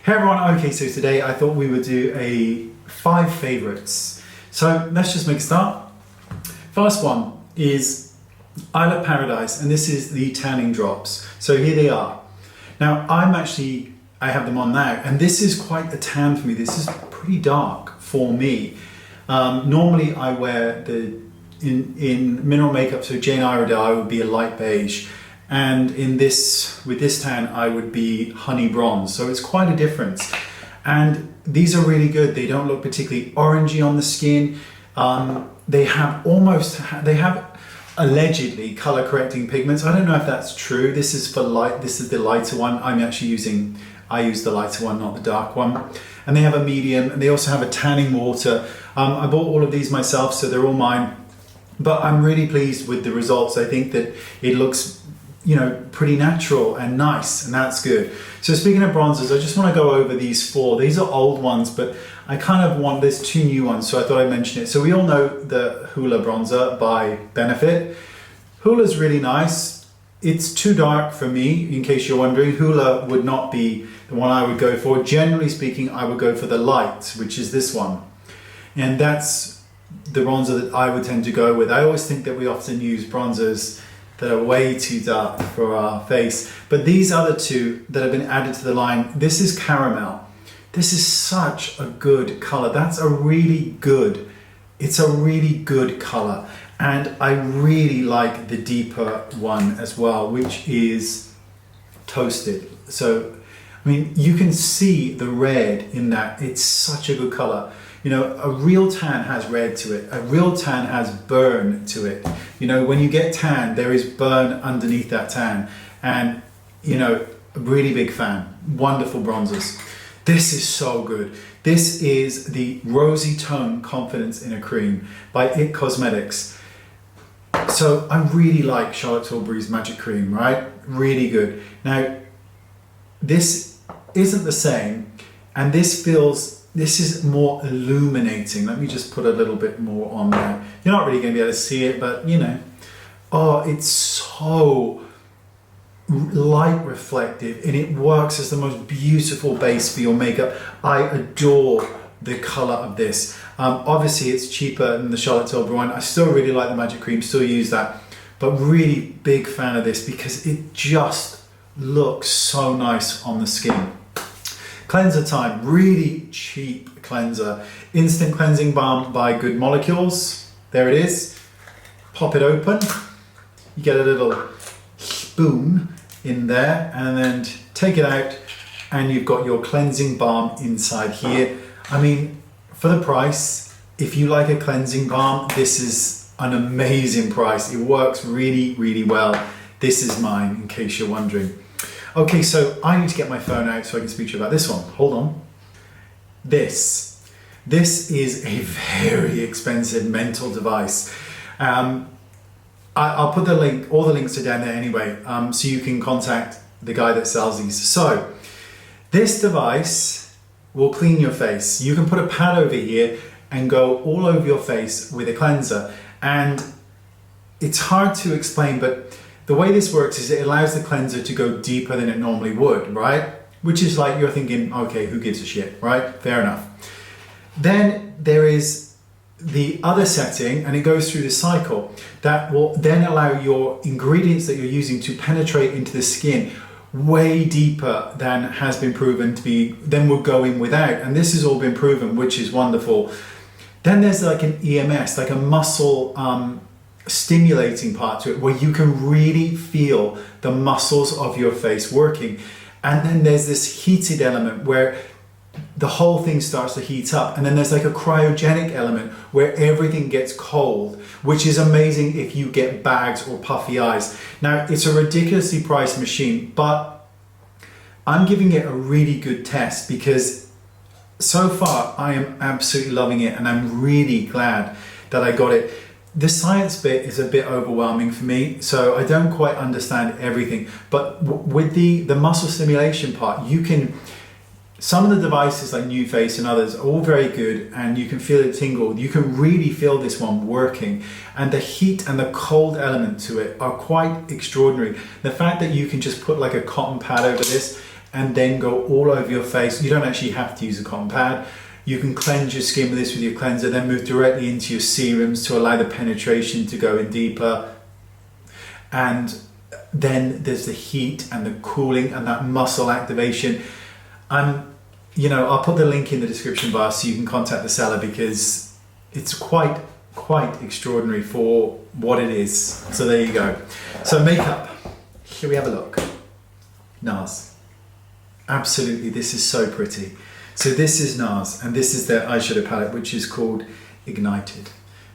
Hey everyone, okay, so today I thought we would do a 5 favorites. So let's just make a start. First one is Isle of Paradise, and this is the tanning drops. So here they are. Now I have them on now, and this is quite a tan for me. This is pretty dark for me. Normally I wear in mineral makeup, so Jane Iredale, I would be a light beige. And with this tan, I would be honey bronze. So it's quite a difference. And these are really good. They don't look particularly orangey on the skin. They have allegedly color correcting pigments. I don't know if that's true. This is the lighter one. I use the lighter one, not the dark one. And they have a medium, and they also have a tanning water. I bought all of these myself, so they're all mine. But I'm really pleased with the results. I think that it looks, pretty natural and nice, and that's good. So speaking of bronzers, I just want to go over these 4. These are old ones, but I kind of want, there's 2 new ones, so I thought I'd mention it. So we all know the Hoola bronzer by Benefit. Hoola's really nice. It's too dark for me, in case you're wondering. Hoola would not be the one I would go for. Generally speaking, I would go for the light, which is this one. And that's the bronzer that I would tend to go with. I always think that we often use bronzers that are way too dark for our face. But these other 2 that have been added to the line, this is caramel. This is such a good color. It's a really good color. And I really like the deeper one as well, which is toasted. So, you can see the red in that. It's such a good color. A real tan has red to it. A real tan has burn to it. When you get tan, there is burn underneath that tan. And, a really big fan. Wonderful bronzers. This is so good. This is the Rosy Tone Confidence in a Cream by It Cosmetics. So I really like Charlotte Tilbury's Magic Cream, right? Really good. Now, this isn't the same, and this is more illuminating. Let me just put a little bit more on there. You're not really going to be able to see it, but oh, it's so light reflective, and it works as the most beautiful base for your makeup. I adore the color of this. Obviously it's cheaper than the Charlotte Tilbury one. I still really like the Magic Cream, still use that, but really big fan of this because it just looks so nice on the skin. Cleanser time, really cheap cleanser. Instant Cleansing Balm by Good Molecules. There it is. Pop it open. You get a little spoon in there, and then take it out, and you've got your cleansing balm inside here. For the price, if you like a cleansing balm, this is an amazing price. It works really, really well. This is mine, in case you're wondering. Okay, so I need to get my phone out so I can speak to you about this one. Hold on. This is a very expensive mental device. I'll put all the links are down there anyway, so you can contact the guy that sells these. So, this device will clean your face. You can put a pad over here and go all over your face with a cleanser. And it's hard to explain, but the way this works is it allows the cleanser to go deeper than it normally would, right? Which is like you're thinking, okay, who gives a shit, right? Fair enough. Then there is the other setting, and it goes through the cycle that will then allow your ingredients that you're using to penetrate into the skin way deeper than has been proven to be, than would go in without. And this has all been proven, which is wonderful. Then there's like an EMS, like a muscle stimulating part to it, where you can really feel the muscles of your face working. And then there's this heated element where the whole thing starts to heat up, and then there's like a cryogenic element where everything gets cold, which is amazing if you get bags or puffy eyes. Now, it's a ridiculously priced machine, but I'm giving it a really good test because so far I am absolutely loving it, and I'm really glad that I got it. The science bit is a bit overwhelming for me, so I don't quite understand everything, but with the muscle stimulation part, you can, some of the devices like NuFace and others are all very good, and you can feel it tingle. You can really feel this one working, and the heat and the cold element to it are quite extraordinary. The fact that you can just put like a cotton pad over this and then go all over your face. You don't actually have to use a cotton pad. You can cleanse your skin with this with your cleanser, then move directly into your serums to allow the penetration to go in deeper. And then there's the heat and the cooling and that muscle activation. I'll put the link in the description bar so you can contact the seller, because it's quite extraordinary for what it is. So there you go. So makeup, here we have a look. NARS. Absolutely, this is so pretty. So this is NARS, and this is their eyeshadow palette, which is called Ignited.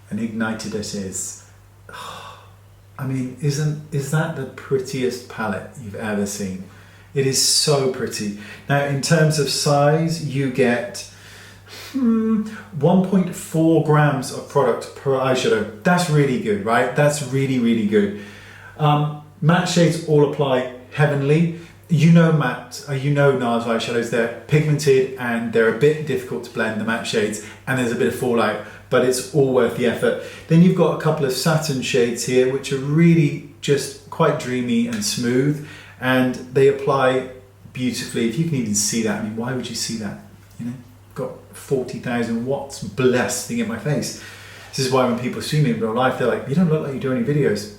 And Ignited it is. I mean, is that the prettiest palette you've ever seen? It is so pretty. Now, in terms of size, you get 1.4 grams of product per eyeshadow. That's really good, right? That's really, really good. Matte shades all apply heavenly. You know NARS eyeshadows, they're pigmented and they're a bit difficult to blend, the matte shades, and there's a bit of fallout, but it's all worth the effort. Then you've got a couple of satin shades here, which are really just quite dreamy and smooth, and they apply beautifully. If you can even see that, I mean, why would you see that? You know, got 40,000 watts blasting in my face. This is why when people see me in real life, they're like, you don't look like you do any videos.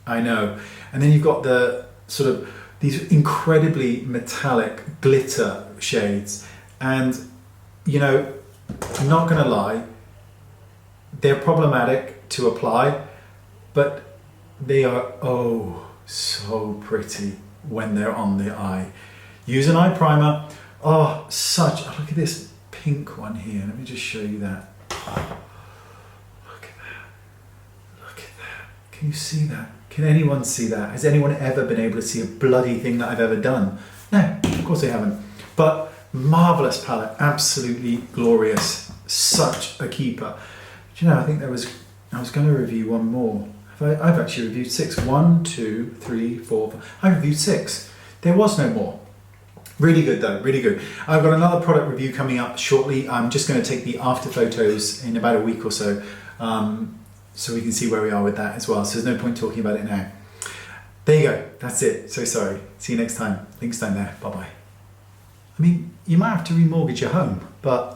I know. And then you've got the sort of these incredibly metallic glitter shades, and I'm not gonna lie, they're problematic to apply, but they are so pretty when they're on the eye. Use an eye primer. Look at this pink one here. Let me just show you that. Look at that. Can you see that? Can anyone see that? Has anyone ever been able to see a bloody thing that I've ever done? No, of course they haven't. But marvelous palette, absolutely glorious, such a keeper. Do you know, I think I was going to review one more. I've actually reviewed 6. 1, 2, 3, 4, 5. I reviewed 6. There was no more. Really good though, really good. I've got another product review coming up shortly. I'm just going to take the after photos in about a week or so. So we can see where we are with that as well. So there's no point talking about it now. There you go. That's it. So sorry. See you next time. Links down there. Bye-bye. I mean, you might have to remortgage your home, but